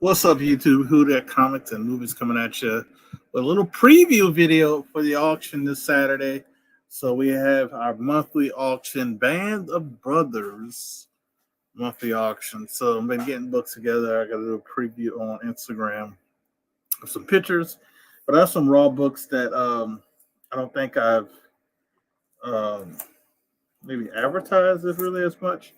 What's up, YouTube? Who That Comics and Movies coming at you with a little preview video for the auction this Saturday. So we have our monthly auction, Band of Brothers monthly auction. So I've been getting books together. I got a little preview on Instagram of some pictures, but I have some raw books that I don't think I've um, maybe advertised it really as much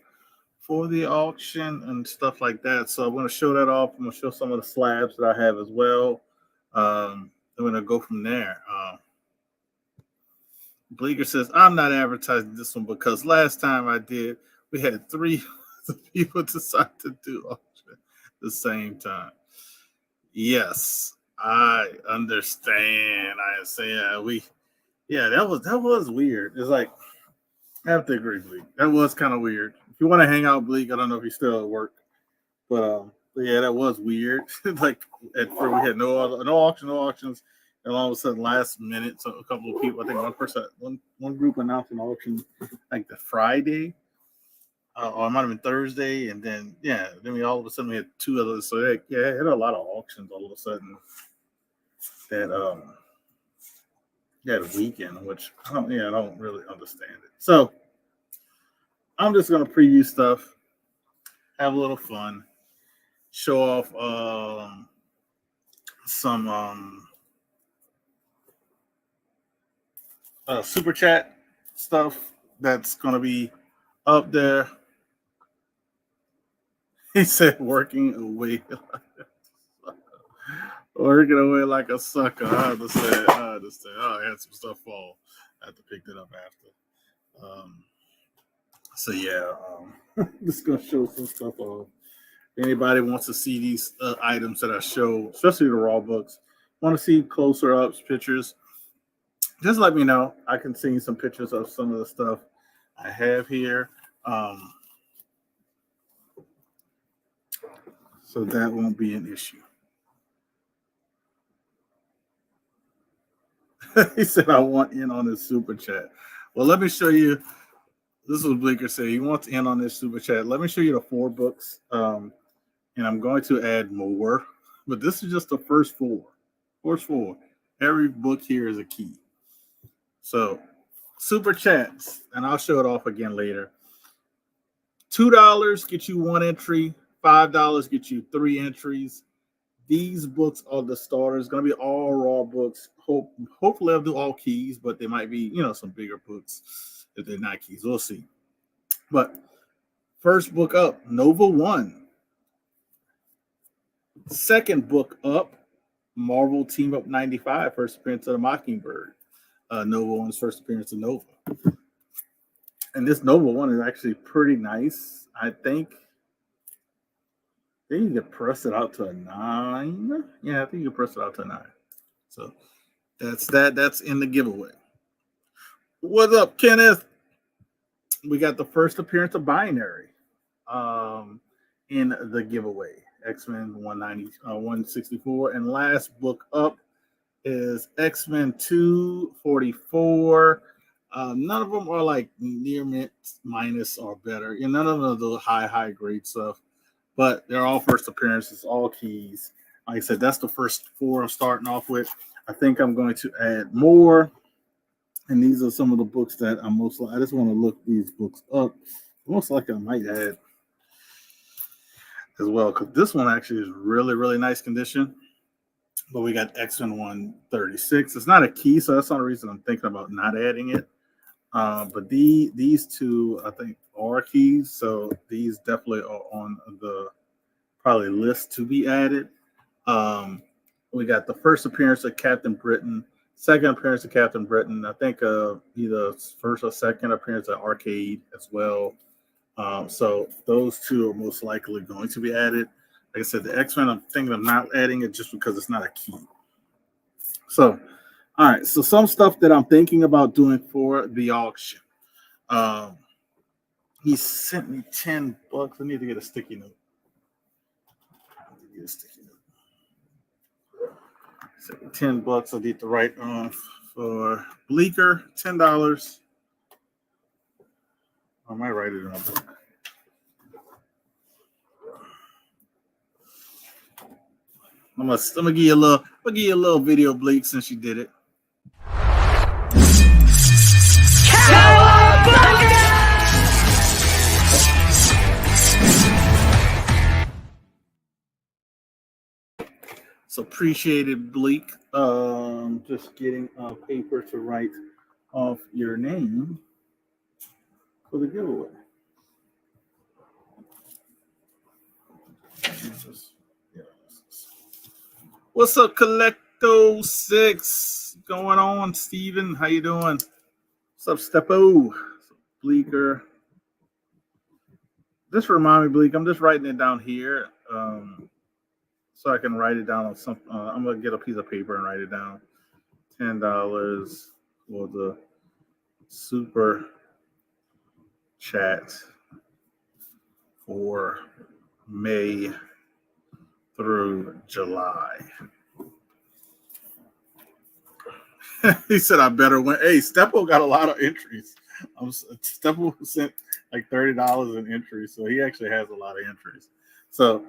for the auction and stuff like that. So I'm going to show that off. I'm going to show some of the slabs that I have as well. I'm going to go from there. Bleecker says, I'm not advertising this one because last time I did, we had three people decide to do auction at the same time. Yes, I understand. I say, that was weird. It's like, I have to agree, Bleak. That was kind of weird. If you want to hang out, Bleak, I don't know if he's still at work, but yeah, that was weird. Like at first, we had no auctions, and all of a sudden, last minute, so a couple of people, I think one group announced an auction like the Friday, or it might have been Thursday, and then we all of a sudden we had two others. So it had a lot of auctions all of a sudden that that weekend, which I don't really understand it. So I'm just gonna preview stuff, have a little fun, show off some super chat stuff that's gonna be up there. He said working away like a sucker. I understand. Oh, I had some stuff fall. I had to pick that up after. So just gonna show some stuff off. Anybody wants to see these items that I show, especially the raw books, want to see closer ups, pictures, just let me know. I can send you some pictures of some of the stuff I have here. So that won't be an issue. He said, I want in on this super chat. Well, let me show you. This is what Bleecker said. He wants in on this super chat. Let me show you the 4 books. And I'm going to add more. But this is just the first 4. First 4. Every book here is a key. So, super chats. And I'll show it off again later. $2 get you 1 entry. $5 get you 3 entries. These books are the starters. Going to be all raw books. Hopefully, I'll do all keys, but they might be, some bigger books if they're not keys. We'll see. But first book up, Nova 1. Second book up, Marvel Team Up 95, first appearance of the Mockingbird. Nova 1's first appearance of Nova. And this Nova 1 is actually pretty nice. I think you can press it out to a 9. Yeah, I think you can press it out to a 9. So that's that. That's in the giveaway. What's up, Kenneth? We got the first appearance of Binary in the giveaway. X-Men 164. And last book up is X-Men 244. None of them are like near mint, minus, or better. None of them are the high grade stuff. But they're all first appearances, all keys. Like I said, that's the first 4 I'm starting off with. I think I'm going to add more. And these are some of the books that I just want to look these books up. Most likely I might add as well, because this one actually is really, really nice condition. But we got X-Men 136. It's not a key, so that's not the reason I'm thinking about not adding it. But these 2, I think, are keys, so these definitely are on the probably list to be added. We got the first appearance of Captain Britain, second appearance of Captain Britain. I think either first or second appearance of Arcade as well. So those 2 are most likely going to be added. Like I said, the X-Men, I'm thinking of not adding it just because it's not a key. So, all right. So some stuff that I'm thinking about doing for the auction. He sent me $10. I need to get a sticky note. Sent me $10. I need to write off for Bleecker, $10. I might write it in a book. I'm gonna give you a little video, Bleak, since you did it. So appreciate it, Bleak. Just getting paper to write off your name for the giveaway. What's up, Collecto 6? Going on, Steven? How you doing? What's up, Steppo? Bleaker. Just remind me, Bleak, I'm just writing it down here. So I can write it down on some. I'm gonna get a piece of paper and write it down. $10 for the super chat for May through July. He said, "I better win." Hey, Steppo got a lot of entries. Steppo sent like $30 in entries, so he actually has a lot of entries. So.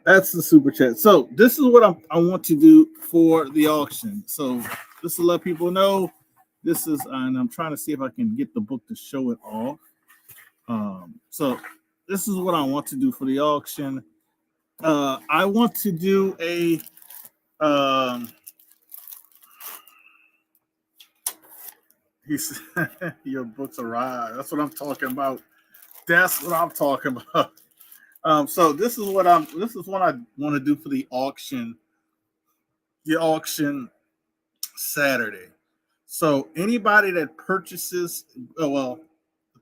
That's the super chat. So this is what I want to do for the auction. So just to let people know, this is, and I'm trying to see if I can get the book to show it off. So this is what I want to do for the auction. I want to do a he said, your books arrive. That's what I'm talking about. That's what I'm talking about. So this is what I want to do for the auction. The auction Saturday. So anybody that purchases, the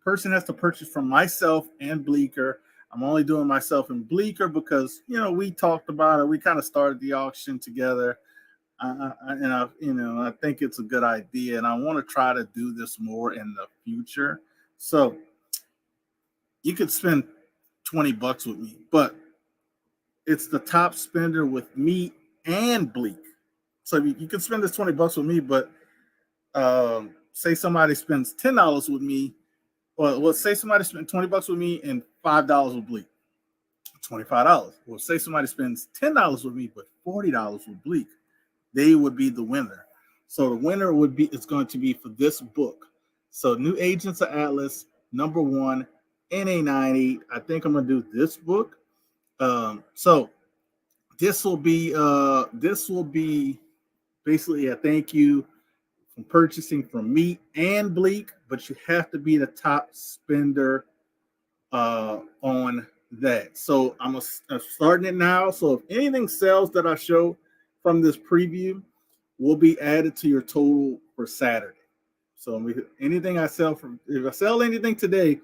person has to purchase from myself and Bleaker. I'm only doing myself and Bleaker because we talked about it. We kind of started the auction together, I think it's a good idea, and I want to try to do this more in the future. So you could spend $20 with me, but it's the top spender with me and Bleak. So you can spend this $20 with me, but say somebody spends $10 with me, or say somebody spends $20 with me and $5 with Bleak, $25. Well, say somebody spends $10 with me, but $40 with Bleak, they would be the winner. So the winner it's going to be for this book. So New Agents of Atlas, #1, NA90. I think I'm gonna do this book. So this will be basically a thank you for purchasing from me and Bleak, but you have to be the top spender on that. So I'm starting it now. So if anything sells that I show from this preview will be added to your total for Saturday. So anything I sell if I sell anything today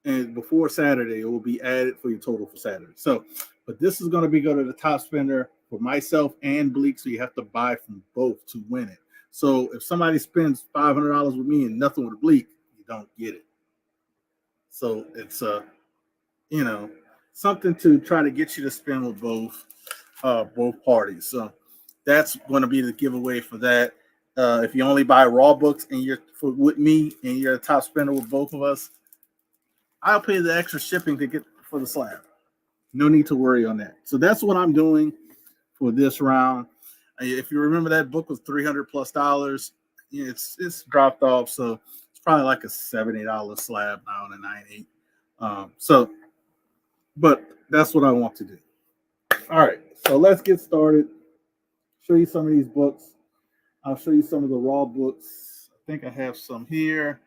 and before Saturday, it will be added for your total for Saturday. So, but this is going to go to the top spender for myself and Bleak. So you have to buy from both to win it. So if somebody spends $500 with me and nothing with Bleak, you don't get it. So it's something to try to get you to spend with both parties. So that's going to be the giveaway for that. If you only buy raw books and with me and you're a top spender with both of us, I'll pay the extra shipping to get for the slab. No need to worry on that. So that's what I'm doing for this round. If you remember, that book was $300+. It's dropped off, so it's probably like a $70 slab now in a 9.8. But that's what I want to do. All right, so let's get started. Show you some of these books. I'll show you some of the raw books. I think I have some here.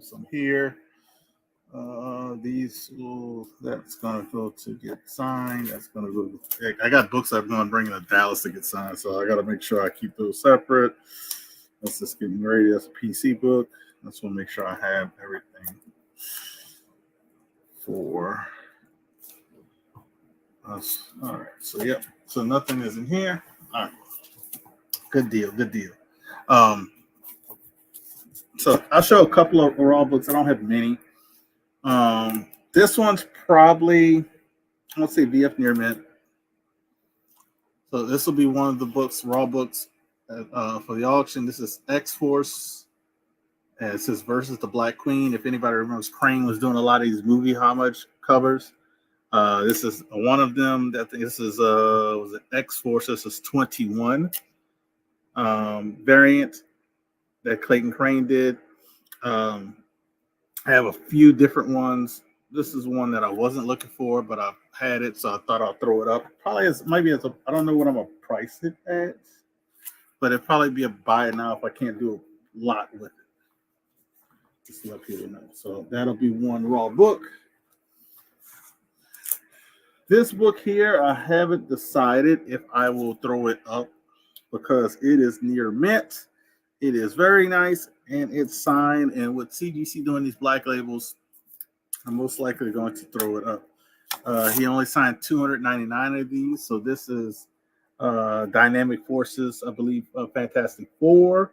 Some here. That's gonna go to get signed. That's gonna go. I got books I'm gonna bring to Dallas to get signed, so I got to make sure I keep those separate. That's just getting ready. That's a PC book. I just want to make sure I have everything for us. All right. So yep. So nothing is in here. All right. Good deal. So I'll show a couple of raw books. I don't have many. This one's probably, let's say, VF Near Mint. So this will be one of the books, raw books, for the auction. This is X-Force. And it says Versus the Black Queen. If anybody remembers, Crane was doing a lot of these movie homage covers. This is one of them. That this is was it X-Force? This is 21 variant that Clayton Crane did. I have a few different ones. This is one that I wasn't looking for, but I've had it, so I thought I'll throw it up. Probably as maybe as a I don't know what I'm gonna price it at, but it'd probably be a buy it now if I can't do a lot with it. Just let people know. So that'll be one raw book. This book here, I haven't decided if I will throw it up because it is near mint. It is very nice and it's signed. And with CGC doing these black labels, I'm most likely going to throw it up. He only signed 299 of these. So this is Dynamic Forces, I believe, Fantastic Four.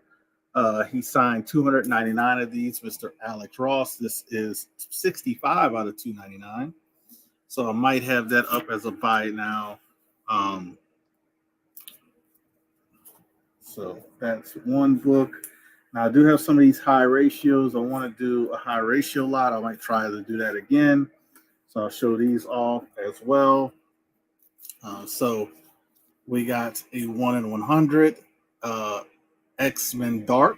He signed 299 of these, Mr. Alex Ross. This is 65 out of 299. So I might have that up as a buy now. So that's one book. Now I do have some of these high ratios. I want to do a high ratio lot. I might try to do that again. So I'll show these off as well. So we got a 1 in 100 X-Men Dark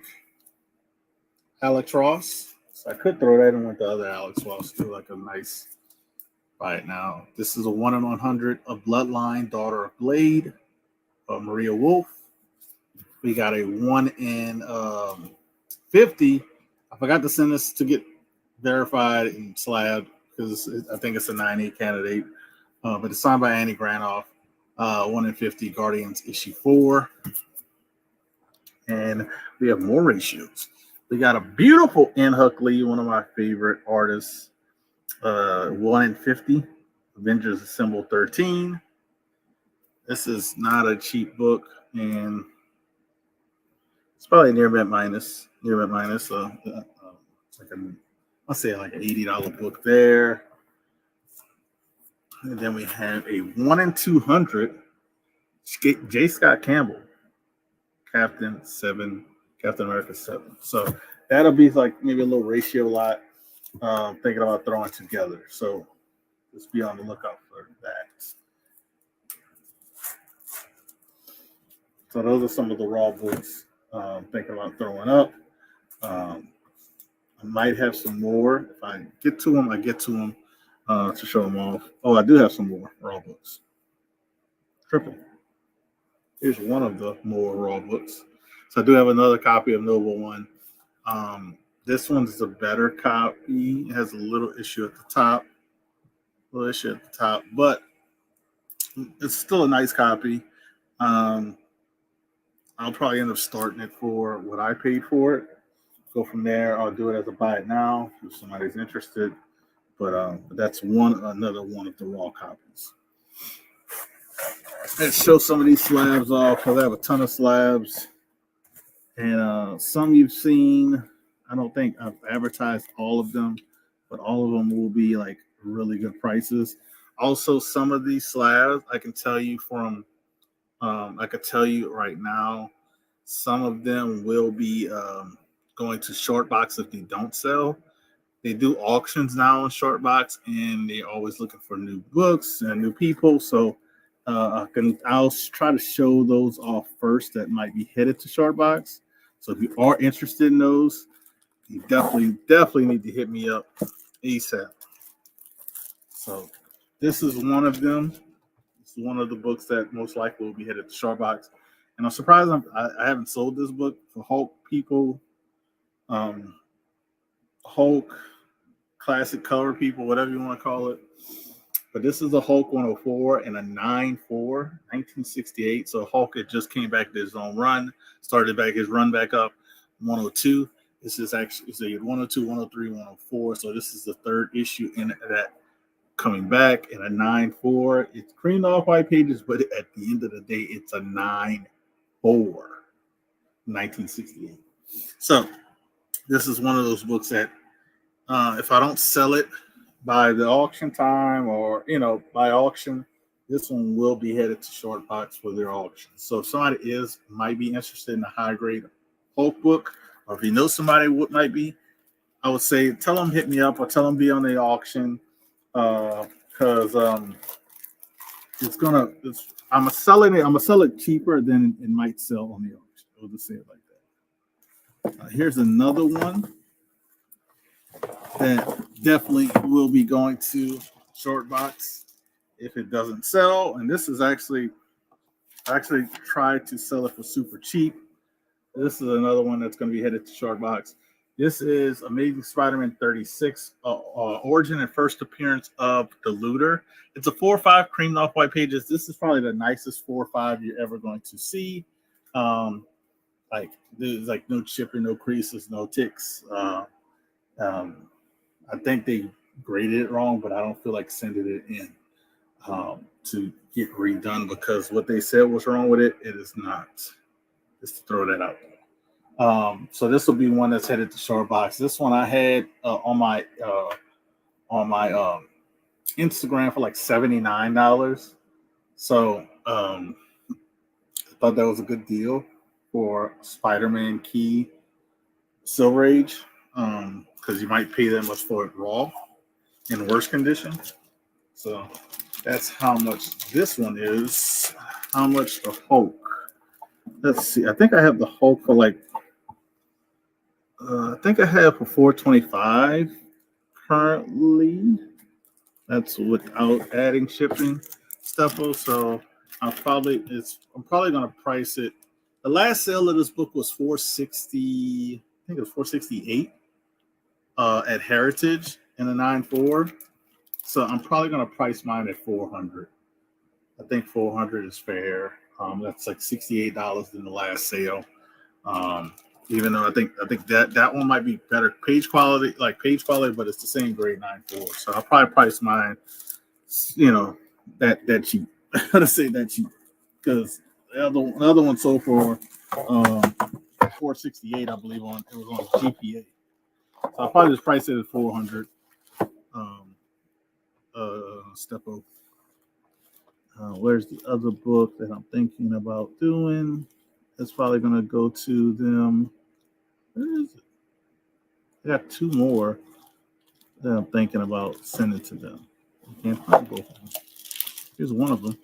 Alex Ross. So I could throw that in with the other Alex Ross too, like a nice right now. This is a 1 in 100 of Bloodline, Daughter of Blade, Maria Wolf. We got a 1 in 50. I forgot to send this to get verified and slabbed because I think it's a 9A candidate, but it's signed by Annie Granoff. 1 in 50 Guardians issue 4. And we have more ratios. We got a beautiful Anne Huckley, one of my favorite artists. 1 in 50 Avengers Assemble 13. This is not a cheap book, and it's probably near mint minus. So it's like I'll say like an $80 book there. And then we have a 1 in 200 J. Scott Campbell, Captain America 7. So that'll be like maybe a little ratio lot. Thinking about throwing together. So just be on the lookout for that. So those are some of the raw books thinking about throwing up. I might have some more. If I get to them, I get to them to show them off. Oh, I do have some more raw books. Triple. Here's one of the more raw books. So I do have another copy of Noble One. This one's a better copy. It has a little issue at the top. But it's still a nice copy. I'll probably end up starting it for what I paid for it. Go from there. I'll do it as a buy it now if somebody's interested. But that's another one of the raw copies. Let's show some of these slabs off because I have a ton of slabs. And some you've seen. I don't think I've advertised all of them, but all of them will be like really good prices. Also, some of these slabs, I can tell you right now, some of them will be going to Shortbox if they don't sell. They do auctions now on Shortbox, and they're always looking for new books and new people. So I'll try to show those off first that might be headed to Shortbox. So if you are interested in those, you definitely need to hit me up ASAP. So this is one of them. It's one of the books that most likely will be headed to Shortbox. And I'm surprised I haven't sold this book for Hulk people, Hulk classic color people, whatever you want to call it. But this is a Hulk 104 and a 9-4, 1968. So Hulk had just came back to his own run, started back his run back up, 102. This is actually 102, 103, 104. So this is the third issue in that coming back in a 9-4. It's creamed off white pages, but at the end of the day, it's a 9-4, 1968. So this is one of those books that if I don't sell it by the auction time or, by auction, this one will be headed to Shortbox for their auction. So if somebody might be interested in a high grade Hulk book, or if you know somebody what might be, I would say tell them hit me up or tell them be on the auction. because I'm selling it. I'm gonna sell it cheaper than it might sell on the auction. We'll just say it like that. Here's another one that definitely will be going to short box if it doesn't sell. And this is actually tried to sell it for super cheap. This is another one that's going to be headed to short box. This is Amazing Spider-Man 36, origin and first appearance of the Looter. It's a 4/5 creamed off white pages. This is probably the nicest 4/5 you're ever going to see. Like there's like no chipping, no creases, no ticks. I think they graded it wrong, but I don't feel like sending it in to get redone because what they said was wrong with it, it is not. Just to throw that out there. So this will be one that's headed to short box. This one I had on my Instagram for like $79. So I thought that was a good deal for Spider-Man Key Silver Age. Because you might pay that much for it raw in worse condition. So that's how much this one is. How much the Hulk? Let's see. I think I have the Hulk for like. I think I have for $425 currently. That's without adding shipping stuff. So I'm probably gonna price it. The last sale of this book was $460. I think it was $468. At Heritage in the 9.4, so I'm probably gonna price mine at $400. I think $400 is fair. That's like $68 in the last sale. Even though I think that one might be better page quality, but it's the same grade 9.4. So I'll probably price mine, that cheap. I'm gonna say that cheap because the other one sold for $468, I believe it was on GPA. So I'll probably just price it at $400. Step over. Where's the other book that I'm thinking about doing? It's probably going to go to them. Where is it? I got two more that I'm thinking about sending to them. I can't find both of them. Here's one of them.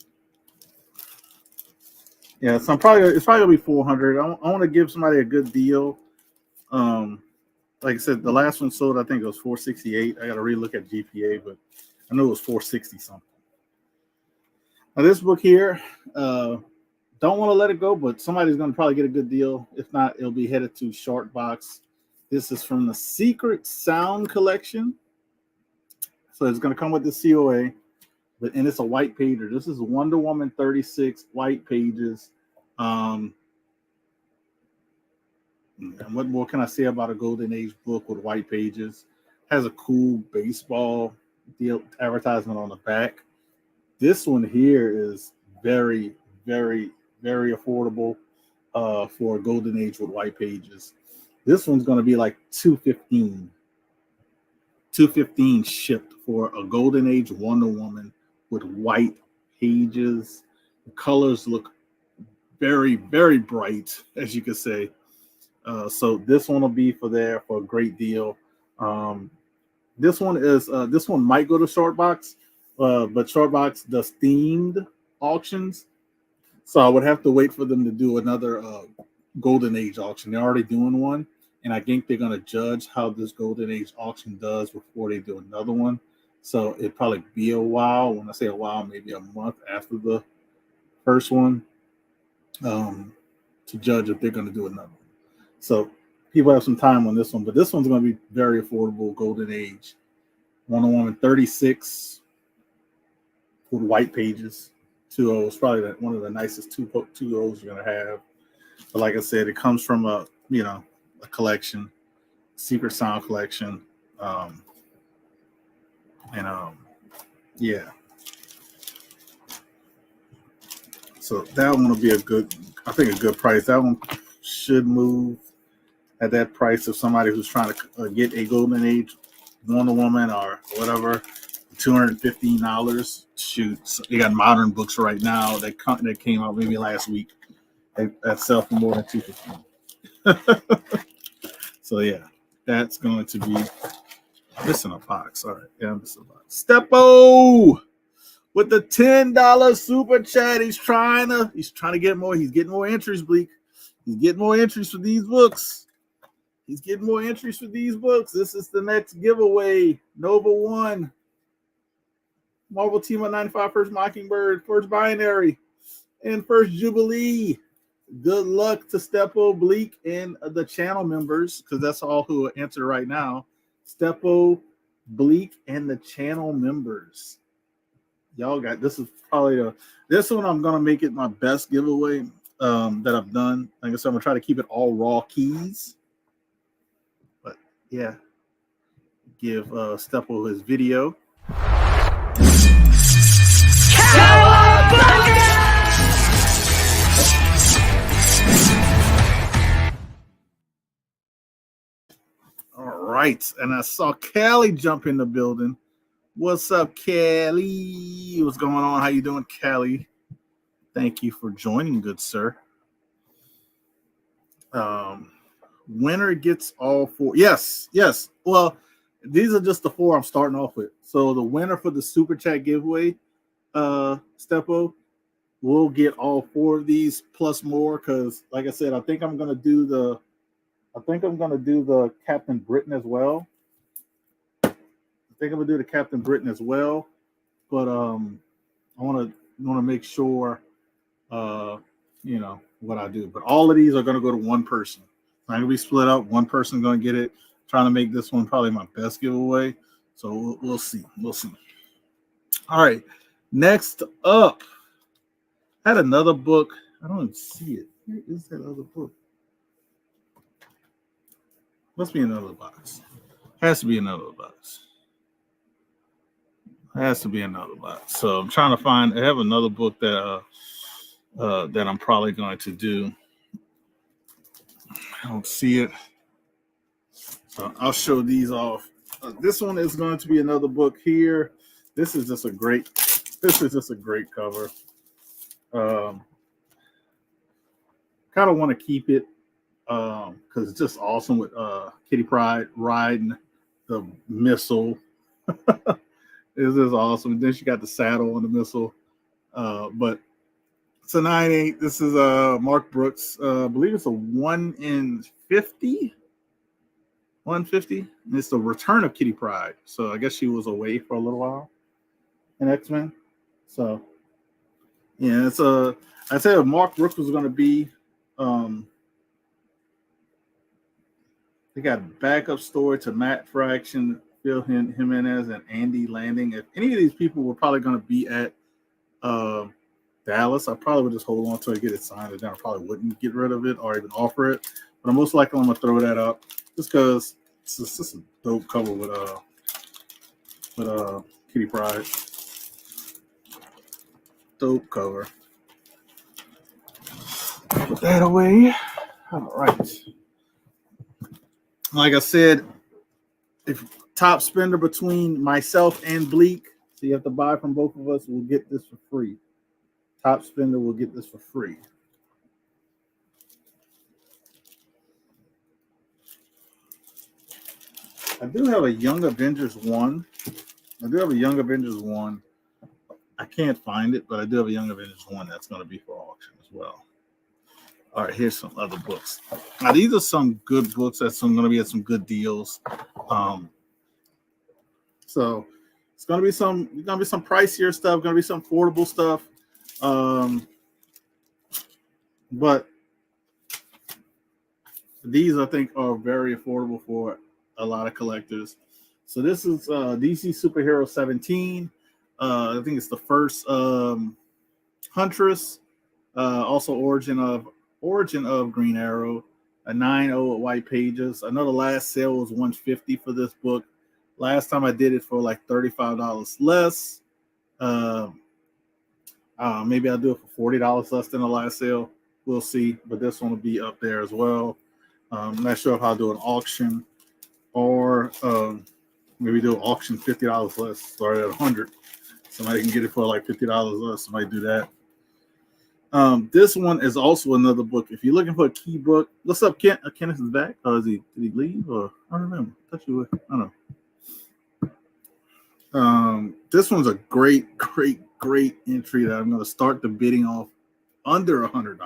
Yeah, so it's probably gonna be $400. I want to give somebody a good deal. Like I said, the last one sold, I think it was $468. I got to relook at GPA, but I know it was $460 something. Now this book here, don't want to let it go, but somebody's going to probably get a good deal. If not, it'll be headed to short box. This is from the Secret Sound collection. So it's going to come with the COA, and it's a white pager. This is Wonder Woman 36 white pages. And what more can I say about a Golden Age book with white pages? Has a cool baseball deal advertisement on the back. This one here is very, very, very affordable for a Golden Age with white pages. This one's going to be like $215. $215 shipped for a Golden Age Wonder Woman with white pages. The colors look very, very bright, as you could say. So this one will be for a great deal. This one might go to short box, but short box does themed auctions. So I would have to wait for them to do another Golden Age auction. They're already doing one, and I think they're going to judge how this Golden Age auction does before they do another one. So it'd probably be a while. When I say a while, maybe a month after the first one, to judge if they're going to do another one. So people have some time on this one, but this one's going to be very affordable. Golden Age Wonder Woman 36 with white pages. 2.0 probably one of the nicest 2.0s you're going to have. But like I said, it comes from a collection, Secret Sound collection. Yeah. So that one will be a good price. That one should move at that price of somebody who's trying to get a Golden Age Wonder Woman or whatever. $215. Shoot, so you got modern books right now that came out maybe last week that sell for more than $215. So yeah, that's going to be Missing a box. All right. Yeah, I'm missing a box. Stepo with the $10 super chat. He's trying to get more. He's getting more entries, Bleak. He's getting more entries for these books. He's getting more entries for these books. This is the next giveaway. Nova 1. Marvel Team of 95, First Mockingbird, First Binary, and First Jubilee. Good luck to Stepo, Bleak, and the channel members, because that's all who answer right now. Stepo, Bleak, and the channel members. Y'all got this. Is probably this one. I'm gonna make it my best giveaway that I've done. Like I said, I'm gonna try to keep it all raw keys. But yeah, give Stepo his video. All right, and I saw Callie jump in the building. What's up, Callie? What's going on? How you doing, Callie? Thank you for joining, good sir. Winner gets all 4. Yes. Well, these are just the 4 I'm starting off with. So the winner for the super chat giveaway, Stepo, will get all 4 of these plus more. Because, like I said, I think I'm gonna do the Captain Britain as well. But I want to make sure, what I do. But all of these are going to go to one person. I'm going to be split up. One person going to get it. Trying to make this one probably my best giveaway. So we'll see. All right. Next up, I had another book. I don't even see it. Where is that other book? Must be another box. Has to be another box. So I'm trying to find. I have another book that I'm probably going to do. I don't see it. So I'll show these off. This one is going to be another book here. This is just a great cover. Kind of want to keep it because it's just awesome with Kitty Pryde riding the missile. This is awesome. Then she got the saddle on the missile. But it's a 9.8. This is Mark Brooks. I believe it's a 1 in 50. 150. And it's the return of Kitty Pryde. So I guess she was away for a little while in X-Men. So yeah, it's I said Mark Brooks was going to be. They got a backup story to Matt Fraction, Phil Jimenez, and Andy Landing. If any of these people were probably going to be at Dallas, I probably would just hold on to it, get it signed, and then I probably wouldn't get rid of it or even offer it. But I'm most likely going to throw that up just because it's just a dope cover with Kitty Pryde. Dope cover. Put that away. All right. Like I said, if top spender between myself and Bleak, so you have to buy from both of us, we'll get this for free. Top spender will get this for free. I do have a Young Avengers 1. I can't find it, but I do have a Young Avengers 1 that's going to be for auction as well. All right, here's some other books. Now, these are some good books that's going to be at some good deals. So it's going to be some pricier stuff, going to be some affordable stuff. But these, I think, are very affordable for a lot of collectors. So this is DC Superhero 17. I think it's the first Huntress. Also Origin of Green Arrow. A 9.0 at white pages. I know the last sale was $150 for this book. Last time I did it for like $35 less. Maybe I'll do it for $40 less than the last sale. We'll see. But this one will be up there as well. I'm not sure if I'll do an auction or maybe do an auction $50 less. Start at $100. Somebody can get it for like $50 less. Somebody do that. This one is also another book. If you're looking for a key book, what's up, Kent? Kenneth is back. Did he leave? Or I don't remember. I thought you were. I don't know. This one's a great entry that I'm going to start the bidding off under $100.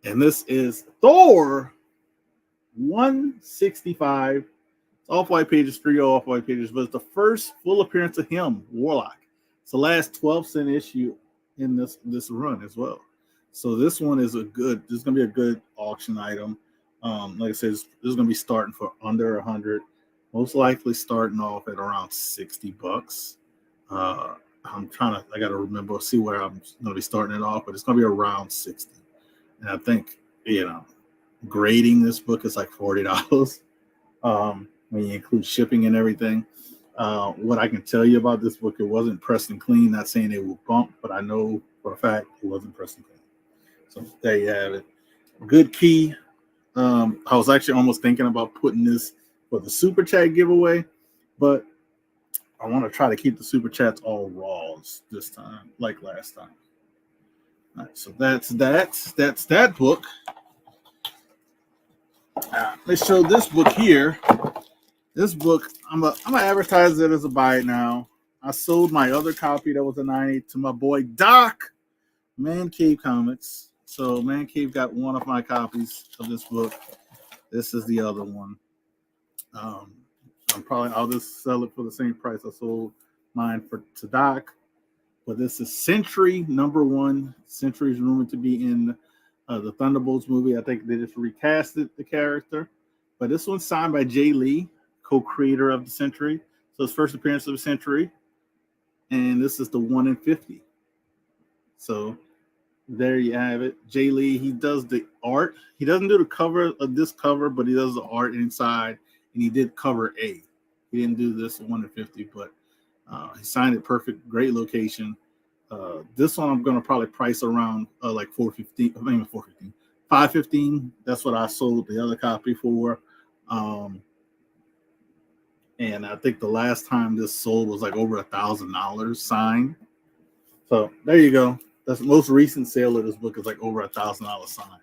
And this is Thor 165. It's off-white pages, 3 off-white pages, but it's the first full appearance of him, Warlock. It's the last 12-cent issue in this run as well. So this one is this is going to be a good auction item. Like I said, this is going to be starting for under 100. Most likely starting off at around $60. I got to remember, see where I'm going to be starting it off, but it's going to be around 60. And I think, grading this book is like $40 when you include shipping and everything. What I can tell you about this book, it wasn't pressed and clean. Not saying it will bump, but I know for a fact it wasn't pressed and clean. So there you have it. Good key. I was actually almost thinking about putting this for the super chat giveaway, but I want to try to keep the super chats all raws this time, like last time. All right, so that's that book. Let's show this book here. This book, I'm gonna advertise it as a buy it now. I sold my other copy that was a 98 to my boy Doc, Man Cave Comics. So Man Cave got one of my copies of this book. This is the other one. I'll just sell it for the same price I sold mine to Doc. But this is Sentry #1. Sentry is rumored to be in the Thunderbolts movie. I think they just recasted the character. But this one's signed by Jay Lee, co-creator of the Sentry. So his first appearance of the Sentry. And this is the 1 in 50. So there you have it. Jay Lee, he does the art. He doesn't do the cover of this cover, but he does the art inside. And he did cover A. He didn't do this 1 in 50, but he signed it perfect. Great location. This one I'm going to probably price around like $4.15. I mean $4.15. $5.15. That's what I sold the other copy for. And I think the last time this sold was like over $1,000 signed. So there you go. That's the most recent sale of this book is like over $1,000 signed.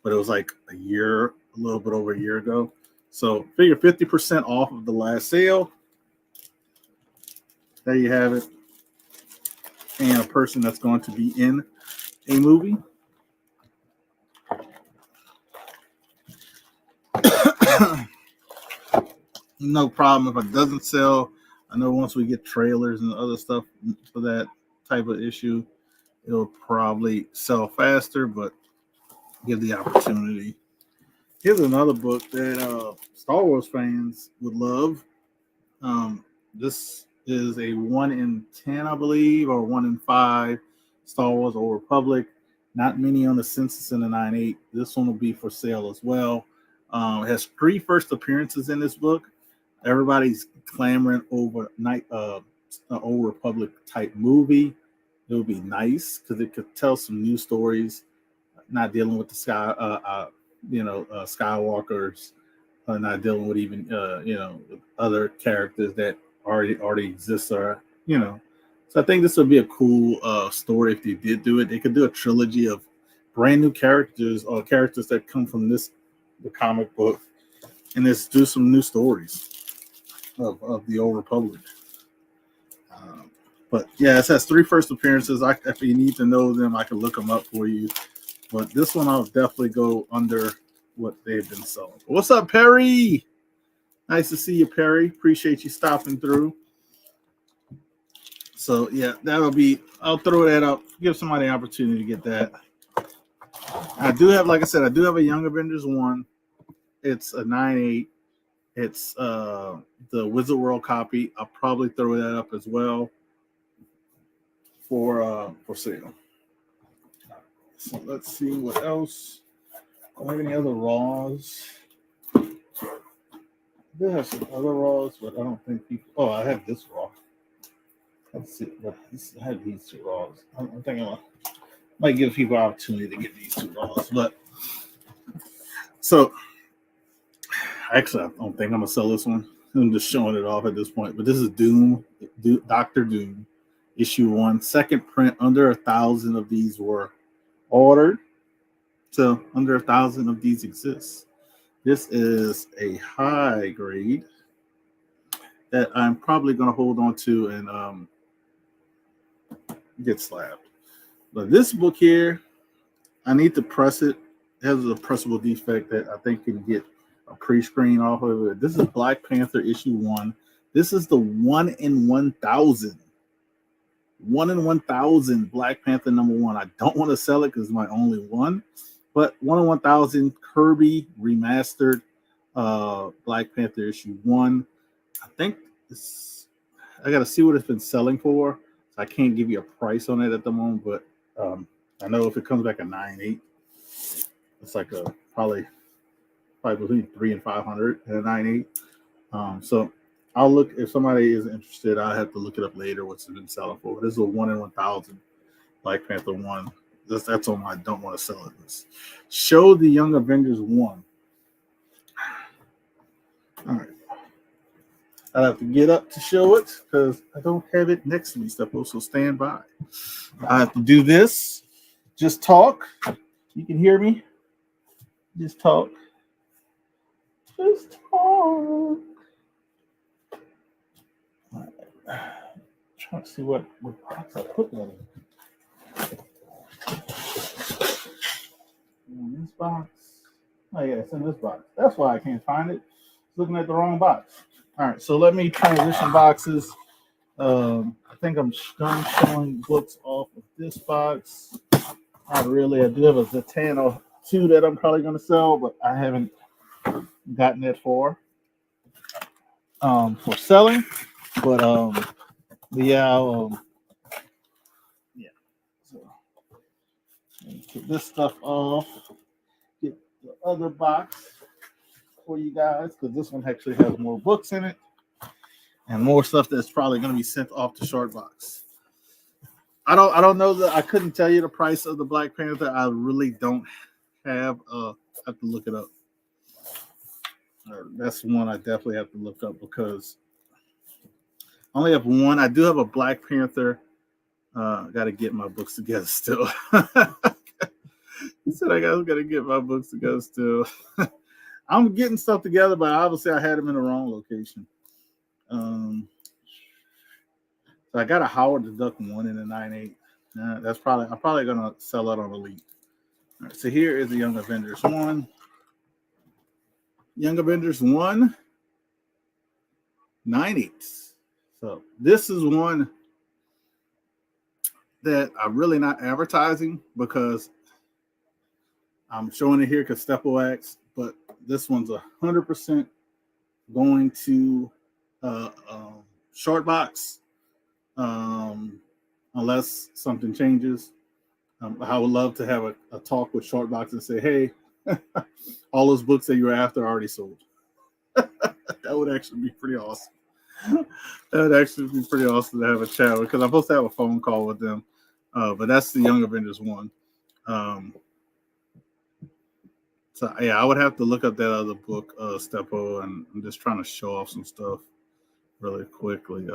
But it was like a little bit over a year ago. So figure 50% off of the last sale. There you have it. And a person that's going to be in a movie. No problem if it doesn't sell. I know once we get trailers and other stuff for that type of issue, it'll probably sell faster, but give the opportunity. Here's another book that Star Wars fans would love. This is a 1 in 10, I believe, or 1 in 5 Star Wars Old Republic. Not many on the census in the 9.8. This one will be for sale as well. It has 3 first appearances in this book. Everybody's clamoring over an Old Republic type movie. It would be nice because it could tell some new stories, not dealing with the Skywalkers, not dealing with even other characters that already exist, or So I think this would be a cool story if they did do it. They could do a trilogy of brand new characters or characters that come from the comic book, and just do some new stories of the Old Republic. But yeah, it has 3 first appearances. If you need to know them, I can look them up for you. But this one, I'll definitely go under what they've been selling. What's up, Perry? Nice to see you, Perry. Appreciate you stopping through. So yeah, I'll throw that up. Give somebody an opportunity to get that. I do have, like I said, a Young Avengers 1. It's a 9.8. It's the Wizard World copy. I'll probably throw that up as well for sale. So let's see what else. Do I have any other raws? I do have some other raws, but I don't think people. Oh, I have this raw. Let's see. I have these 2 raws. I'm thinking I might give people an opportunity to get these 2 raws. But so actually, I don't think I'm gonna sell this one. I'm just showing it off at this point. But this is Doctor Doom, issue 1, second print. Under 1,000 of these were ordered. So under 1,000 of these exist. This is a high grade. that I'm probably going to hold on to and get slapped. But this book here, I need to press it. It has a pressable defect that I think can get a pre-screen off of it. This is Black Panther issue 1. This is the 1 in 1,000. 1 in 1,000 Black Panther #1. I don't want to sell it because it's my only one. But 1 in 1,000 Kirby remastered Black Panther issue 1. I think I got to see what it's been selling for. So I can't give you a price on it at the moment, but I know if it comes back at 9.8, it's like probably between 300 and 500 at 9.8. So I'll look if somebody is interested. I'll have to look it up later. What's it been selling for? This is a 1 in 1,000 Black Panther 1. That's on my don't want to sell it list. Show the Young Avengers 1. All right. I'll have to get up to show it because I don't have it next to me, Steppo, so stand by. I have to do this. Just talk. You can hear me. Just talk. Just talk. Trying to see what box I put that in this box. Oh yeah, it's in this box. That's why I can't find it. It's looking at the wrong box. All right, so let me transition boxes. I think I'm done showing books off of this box. Not really. I do have a Zatanna 2 that I'm probably going to sell, but I haven't gotten it for selling. But yeah. Yeah. So get this stuff off. Get the other box for you guys because this one actually has more books in it and more stuff that's probably going to be sent off to Shortbox. I don't know that I couldn't tell you the price of the Black Panther. I really don't have to look it up. That's one I definitely have to look up because I only have one. I do have a Black Panther. Got to get my books together still. He said I got to get my books together still. I'm getting stuff together, but obviously I had them in the wrong location. So I got a Howard the Duck 1 in the 9.8. I'm probably gonna sell it on Elite. All right, so here is the Young Avengers 1. Young Avengers 1, 9.8. So this is one that I'm really not advertising because I'm showing it here because Steppo asked, but this one's 100% going to Shortbox unless something changes. I would love to have a talk with Shortbox and say, hey, all those books that you were after are already sold. That would actually be pretty awesome. That would actually be pretty awesome to have a chat with because I'm supposed to have a phone call with them. But that's the Young Avengers 1. So yeah, I would have to look up that other book, Steppo, and I'm just trying to show off some stuff really quickly.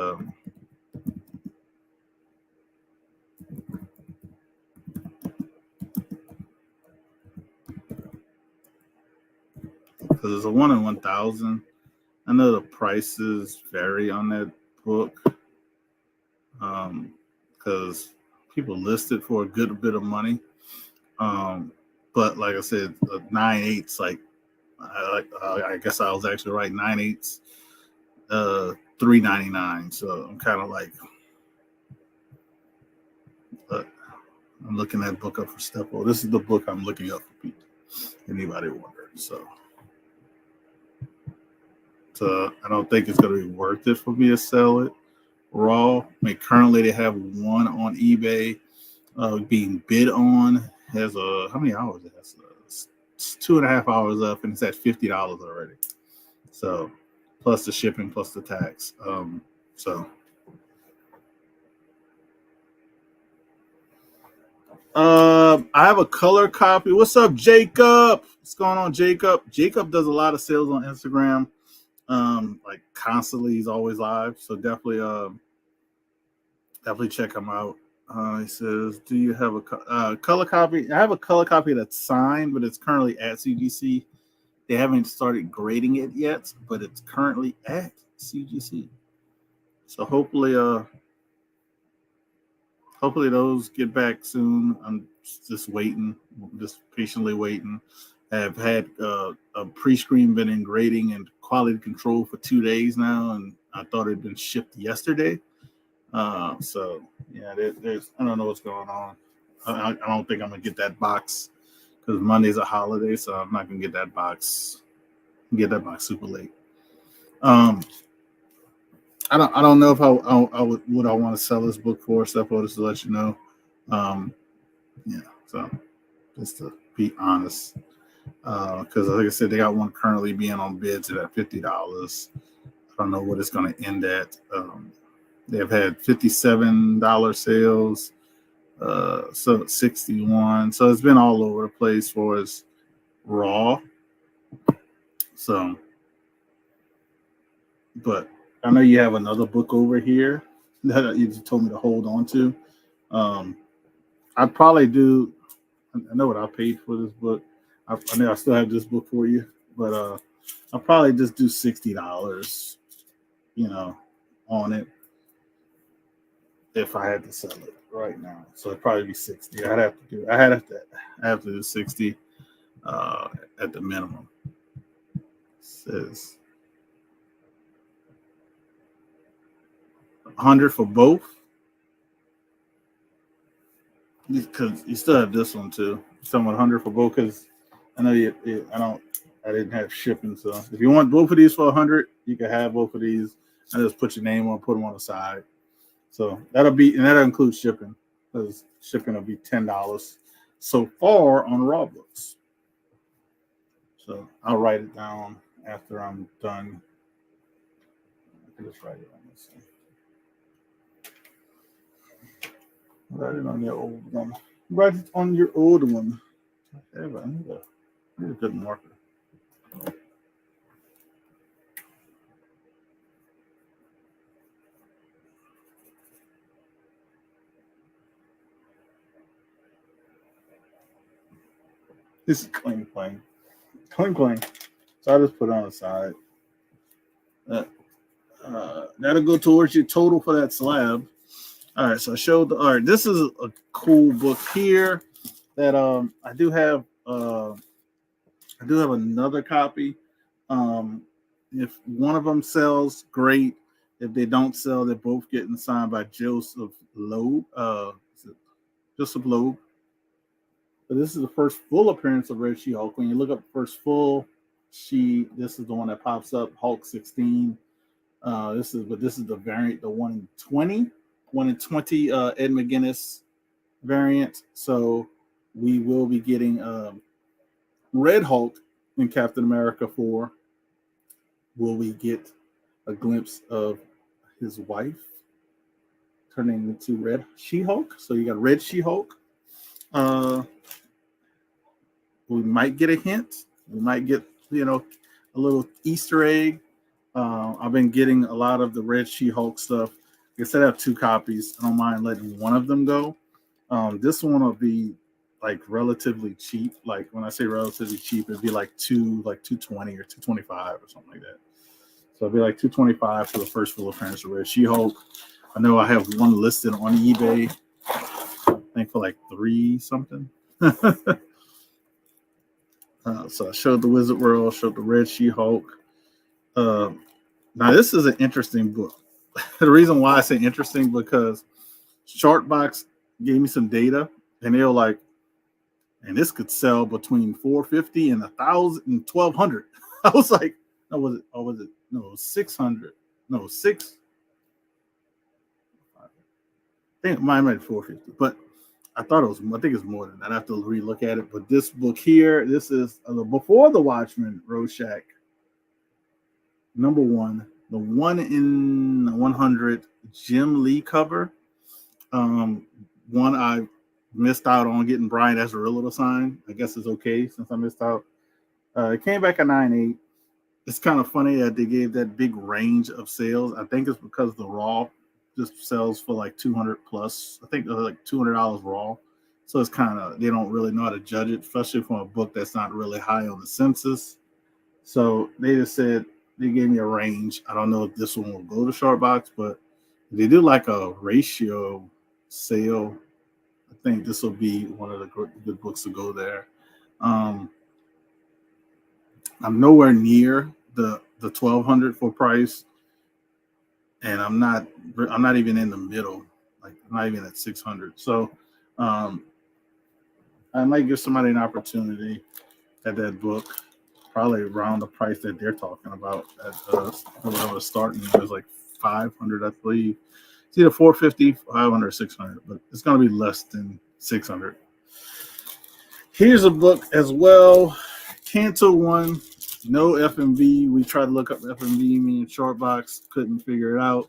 Because it's a 1 in 1,000. I know the prices vary on that book because people list it for a good bit of money. But like I said, 9.8's like I guess I was actually right. 9.8's $3.99. So I'm kind of like, I'm looking that book up for Steppo. This is the book I'm looking up for people. Anybody wondering? So I don't think it's going to be worth it for me to sell it raw. I mean, currently they have one on eBay being bid on. Has how many hours it has? It's 2.5 hours up, and it's at $50 already. So plus the shipping, plus the tax. I have a color copy. What's up, Jacob? What's going on, Jacob? Jacob does a lot of sales on Instagram. Like constantly, he's always live. So definitely check him out. He says, do you have a color copy? I have a color copy that's signed, but it's currently at CGC. They haven't started grading it yet, but it's currently at CGC. So hopefully those get back soon. I'm just waiting, just patiently waiting. I've had a pre-screen been in grading and quality control for 2 days now, and I thought it had been shipped yesterday. So yeah, there's I don't know what's going on. I don't think I'm gonna get that box because Monday's a holiday, so I'm not gonna get that box. Get that box super late. Um, I don't know if I would what I want to sell this book for. Stuff just to let you know. Um, yeah, so just to be honest, because like I said, they got one currently being on bids at $50. I don't know what it's going to end at. They've had $57 sales, so 61. So it's been all over the place for us raw. So, but I know you have another book over here that you told me to hold on to. Um, I'd probably do. I know what I paid for this book. I know I still have this book for you, but I'll probably just do $60, you know, on it if I had to sell it right now. So it'd probably be 60. I have to do 60 uh, at the minimum. It says 100 for both because you still have this one too. Someone 100 for both because I know I didn't have shipping. So if you want both of these for 100, you can have both of these. I just put your name on, put them on the side. So that'll include shipping because shipping will be $10 so far on raw books. So I'll write it down after I'm done. I can just write it on this thing. Write it on your old one. Write it on your old one. I need a good marker. This is clean. So I just put it on the side. That'll go towards your total for that slab. All right, so I showed. All right, this is a cool book here that I do have. I do have another copy. If one of them sells, great. If they don't sell, they're both getting signed by Joseph Loeb. Joseph Loeb. But this is the first full appearance of Red She-Hulk. When you look up first full, this is the one that pops up, Hulk 16. This is the variant, the 1 in 20, 1 in 20 Ed McGuinness variant. So we will be getting Red Hulk in Captain America 4. Will we get a glimpse of his wife turning into Red She-Hulk? So you got Red She-Hulk. We might get a hint. We might get, a little Easter egg. I've been getting a lot of the Red She-Hulk stuff. Like I said, I have 2 copies. I don't mind letting one of them go. This one will be like relatively cheap. Like when I say relatively cheap, it'd be like 220 or 225 or something like that. So it'd be like 225 for the first full appearance of Red She-Hulk. I know I have one listed on eBay. I think for like 3 something. So I showed the Wizard World, showed the Red She-Hulk. Now this is an interesting book. The reason why I say interesting because Sharkbox gave me some data, and they were like, and this could sell between 450 and 1,000 and 1,200. I was like, no, was it? Oh, was it? No, it was 600. No, 6. I think mine might be 450, but I thought it was. I think it's more than that. I have to relook at it. But this book here, this is before the Watchmen, Rorschach, number 1, the 1 in 100 Jim Lee cover. One I missed out on getting Brian Azzarello to sign. I guess it's okay since I missed out. It came back at 9.8. It's kind of funny that they gave that big range of sales. I think it's because the raw just sells for like 200 plus. I think like $200 raw. So it's kind of, they don't really know how to judge it, especially from a book that's not really high on the census. So they just said, they gave me a range. I don't know if this one will go to Sharkbox, but They do like a ratio sale. I think this will be one of the good books to go there. Um, I'm nowhere near the 1200 for price, and I'm not even in the middle. Like I'm not even at 600. So um, I might give somebody an opportunity at that book, probably around the price that they're talking about. At whatever starting is like 500, I believe. It's either 450, 500, 600, but it's going to be less than 600. Here's a book as well, Canto One. No FMV. We tried to look up FMV, me and Shortbox couldn't figure it out.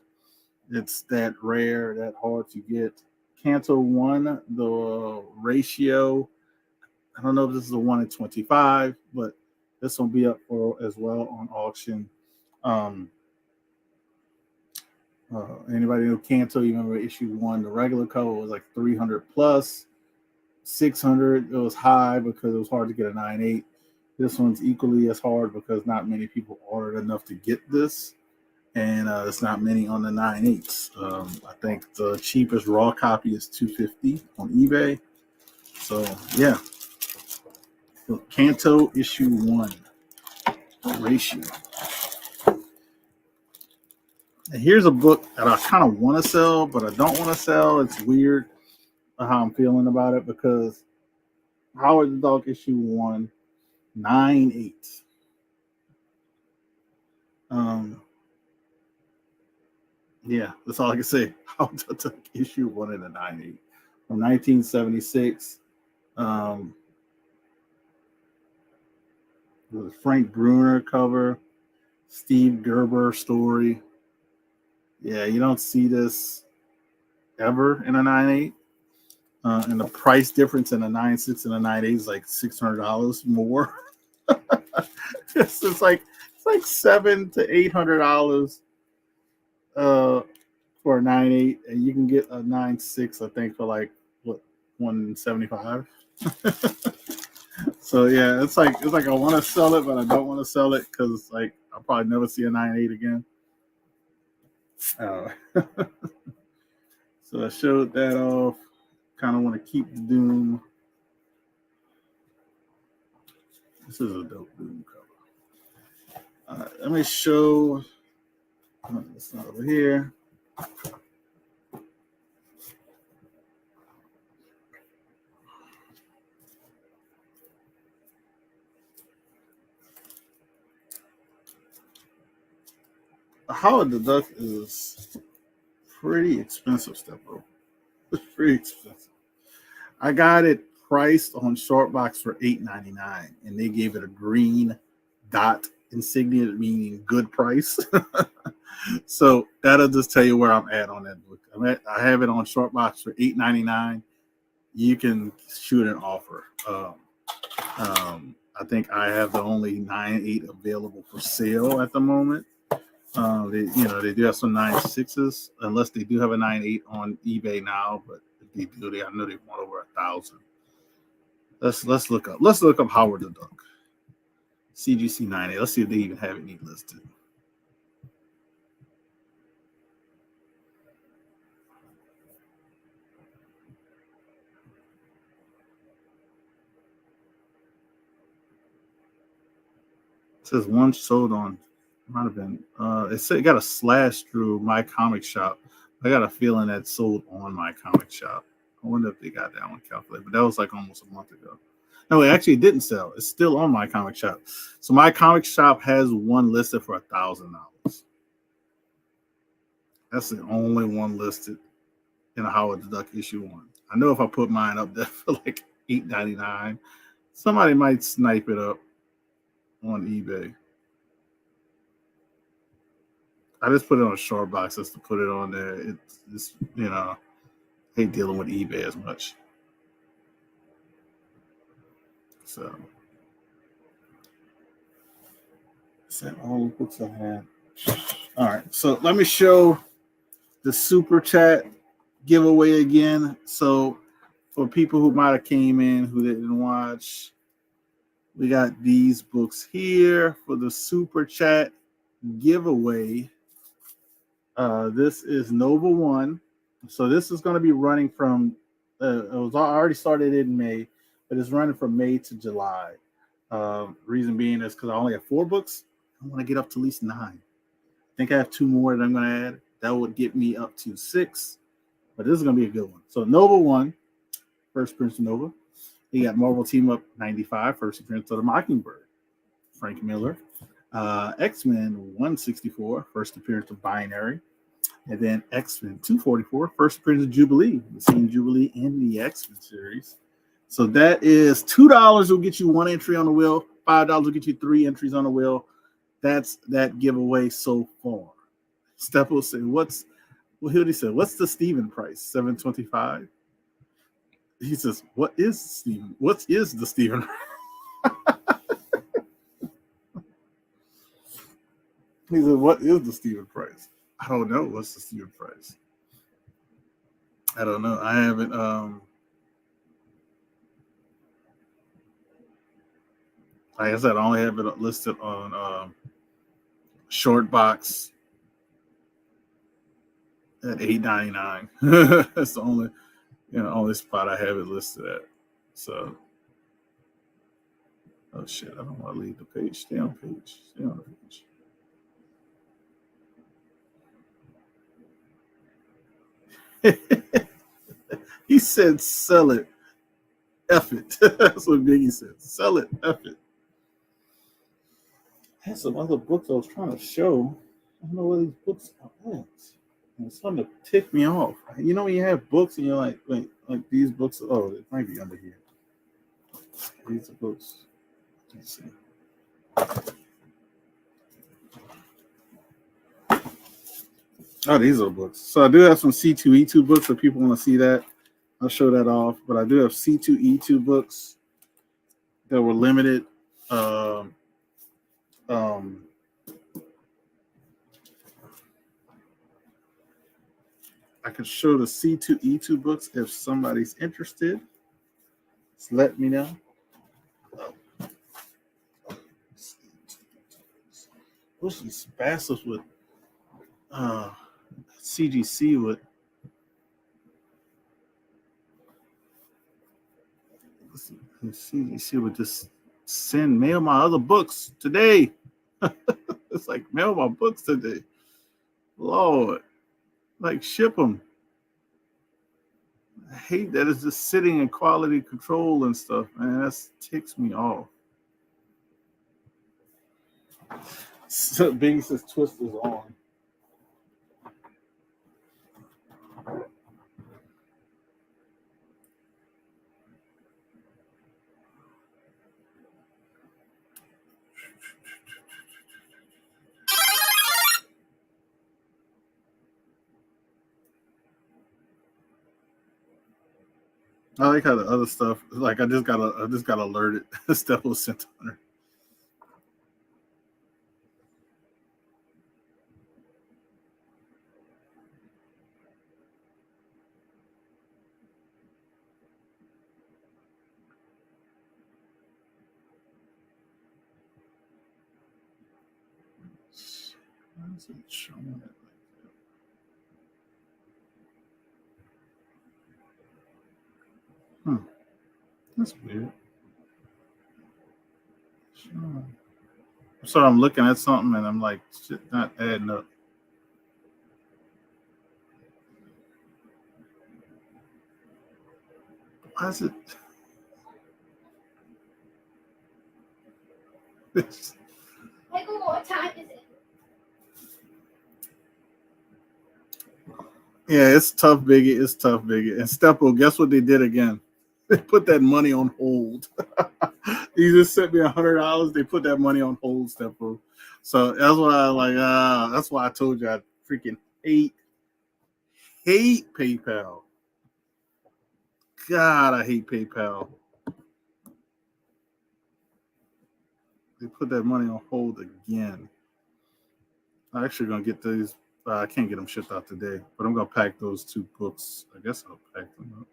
It's that rare, that hard to get. Canto One, the ratio. I don't know if this is a 1 in 25, but this will be up for as well on auction. Um, Anybody know Canto? You remember issue 1? The regular cover was like 300 plus, 600. It was high because it was hard to get a 9.8. This one's equally as hard because not many people ordered enough to get this, and there's not many on the 9.8s. I think the cheapest raw copy is $250 on eBay. So yeah, Canto issue 1 ratio. And here's a book that I kind of want to sell, but I don't want to sell. It's weird how I'm feeling about it because Howard the Duck issue 1, 9.8. Yeah, that's all I can say. Howard the Duck issue 1 and a 9.8 from 1976. The Frank Bruner cover, Steve Gerber story. Yeah, you don't see this ever in a 9.8. And the price difference in a 9.6 and a 9.8 is like $600 more. it's like $700 to $800 for a 9.8, and you can get a 9.6, I think, for like what, $175. So yeah, it's like I want to sell it, but I don't want to sell it because like I'll probably never see a 9.8 again. So I showed that off. Kind of want to keep the Doom. This is a dope Doom cover. Let me show. It's not over here. Howard the Duck is pretty expensive stuff, bro. It's pretty expensive. I got it priced on Shortbox for $8.99, and they gave it a green dot insignia, meaning good price. So that'll just tell you where I'm at on that book. I have it on Shortbox for $8.99. You can shoot an offer. I think I have the only 9.8 available for sale at the moment. They do have some 9.6s, unless they do have a 9.8 on eBay now. But if they do, I know they want over 1,000. Let's look up Howard the Duck, CGC 9.8. Let's see if they even have it listed. It says one sold on. Might have been. It said it got a slash through My Comic Shop. I got a feeling that sold on My Comic Shop. I wonder if they got that one calculated, but that was like almost a month ago. No, it actually didn't sell. It's still on My Comic Shop. So My Comic Shop has one listed for $1,000. That's the only one listed in a Howard the Duck issue 1. I know if I put mine up there for like $8.99, somebody might snipe it up on eBay. I just put it on a Shortbox just to put it on there. It's I hate dealing with eBay as much. So is that all the books I had? All right, so let me show the super chat giveaway again. So for people who might have came in who didn't watch, we got these books here for the super chat giveaway. This is Nova One. So this is going to be running from. It was I already started in May, but it's running from May to July. Reason being is because I only have 4 books. I want to get up to at least 9. I think I have 2 more that I'm going to add. That would get me up to 6. But this is going to be a good one. So Nova One, first appearance of Nova. You got Marvel Team Up 95, first appearance of the Mockingbird, Frank Miller. X-Men 164, first appearance of Binary. And then X-Men 244, first appearance of Jubilee. We've seen Jubilee in the X-Men series. So that is $2 will get you 1 entry on the wheel. $5 will get you 3 entries on the wheel. That's that giveaway so far. Step will say, what's the Steven price? $7.25. He says, what is Steven? What is the Steven? He said, what is the Steven price? I don't know. What's the Steven price? I don't know. I haven't like I said, I only have it listed on Short Box at $8.99. That's the only spot I have it listed at. So, oh shit! I don't want to leave the page. Stay on page. Stay on the page. He said, "Sell it, F it." That's what Biggie said. Sell it, F it. I had some other books I was trying to show. I don't know where these books are at. It's starting to tick me off. You know when you have books and you're like these books. Oh, it might be under here. These are books. Let's see. Oh, these are the books. So I do have some C2E2 books if people want to see that. I'll show that off. But I do have C2E2 books that were limited. I can show the C2E2 books if somebody's interested. Just let me know. What's these bastards with CGC with CGC would just mail my other books today. It's like mail my books today. Lord, like ship them. I hate that it's just sitting in quality control and stuff, man. That ticks me off. So Biggie says twist is on. I like how the other stuff, like I just got alerted. Stuff was sent on her. Why is it showing it? That's weird. Sure. So I'm looking at something and I'm like, shit, not adding up. Why is it? Michael, what time is it? Yeah, it's tough, Biggie. It's tough, Biggie. And Steppo, guess what they did again? They put that money on hold. You just sent me $100. They put that money on hold, Steppo. So that's why I like. That's why I told you I freaking hate PayPal. God, I hate PayPal. They put that money on hold again. I'm actually gonna get these. I can't get them shipped out today, but I'm gonna pack those 2 books. I guess I'll pack them up.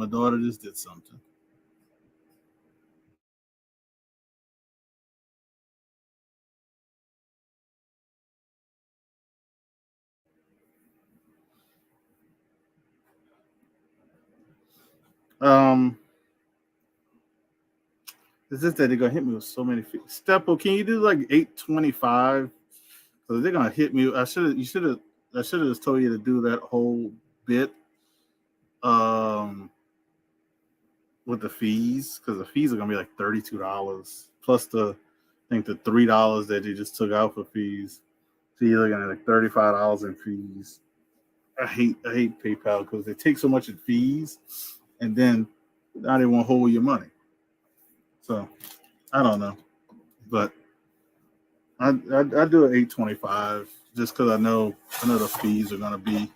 my daughter just did something. It's just that they're gonna hit me with so many fees. Steppo, can you do like 825? Because they're gonna hit me. I should have just told you to do that whole bit with the fees, because the fees are gonna be like $32 plus I think the $3 that you just took out for fees. So you're looking at like $35 in fees. I hate PayPal because they take so much in fees, and then now they won't hold your money. So I don't know, but I do an 825 just because I know the fees are gonna be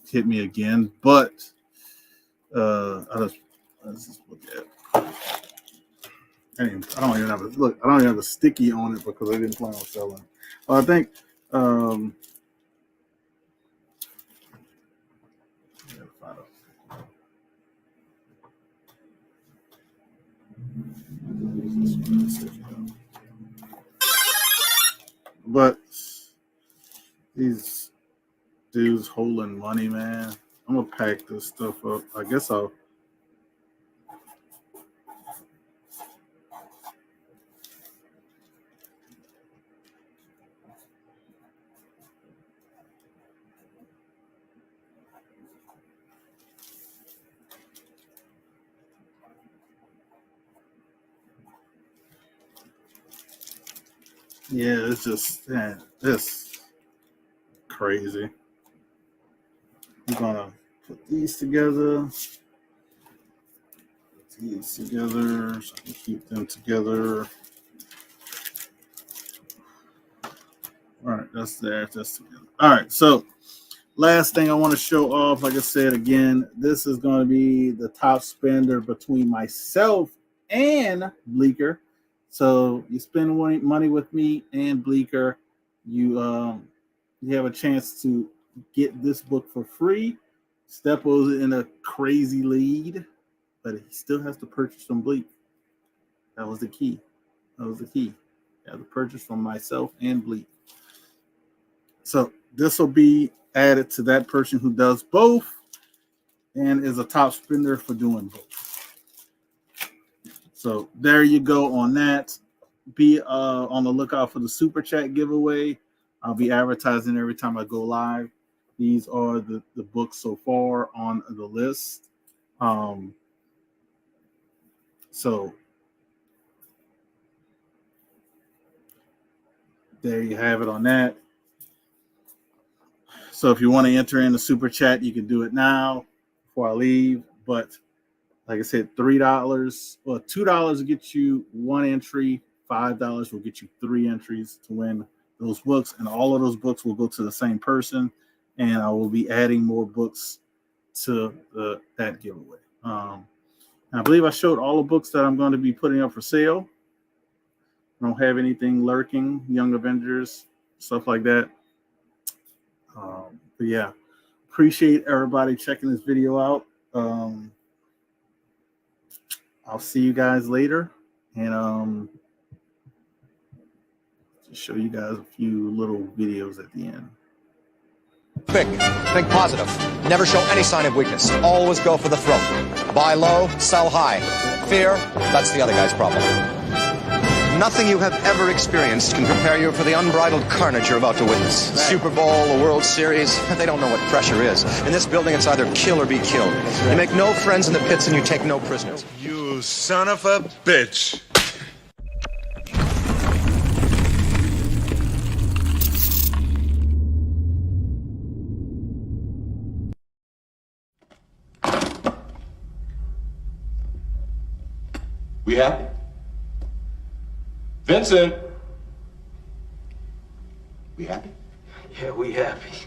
hit me again. But let's just look at it. I don't even have a sticky on it because I didn't plan on selling. Well, I think but these dudes holding money, man. I'm gonna pack this stuff up. I guess I'll. Yeah, it's just this crazy. I'm gonna put these together. So I can keep them together. All right, that's there. That's together. All right, so last thing I want to show off, like I said again, this is going to be the top spender between myself and Bleecker. So you spend money with me and Bleecker, you have a chance to get this book for free. Steppo's in a crazy lead, but he still has to purchase from Bleak. That was the key. You have to purchase from myself and Bleak. So this will be added to that person who does both and is a top spender for doing both. So there you go on that. Be on the lookout for the super chat giveaway. I'll be advertising every time I go live. These are the books so far on the list. So there you have it on that. So if you want to enter in the super chat, you can do it now before I leave. But like I said, $3 or $2 will get you one entry. $5 will get you 3 entries to win those books, and all of those books will go to the same person. And I will be adding more books to that giveaway. I believe I showed all the books that I'm going to be putting up for sale. I don't have anything lurking, Young Avengers, stuff like that. But yeah, appreciate everybody checking this video out. I'll see you guys later, and just show you guys a few little videos at the end. Think positive. Never show any sign of weakness. Always go for the throat. Buy low, sell high. Fear, that's the other guy's problem. Nothing you have ever experienced can prepare you for the unbridled carnage you're about to witness. Right. Super Bowl, the World Series, they don't know what pressure is. In this building, it's either kill or be killed. Right. You make no friends in the pits and you take no prisoners. You son of a bitch. We happy? Vincent! We happy? Yeah, we happy.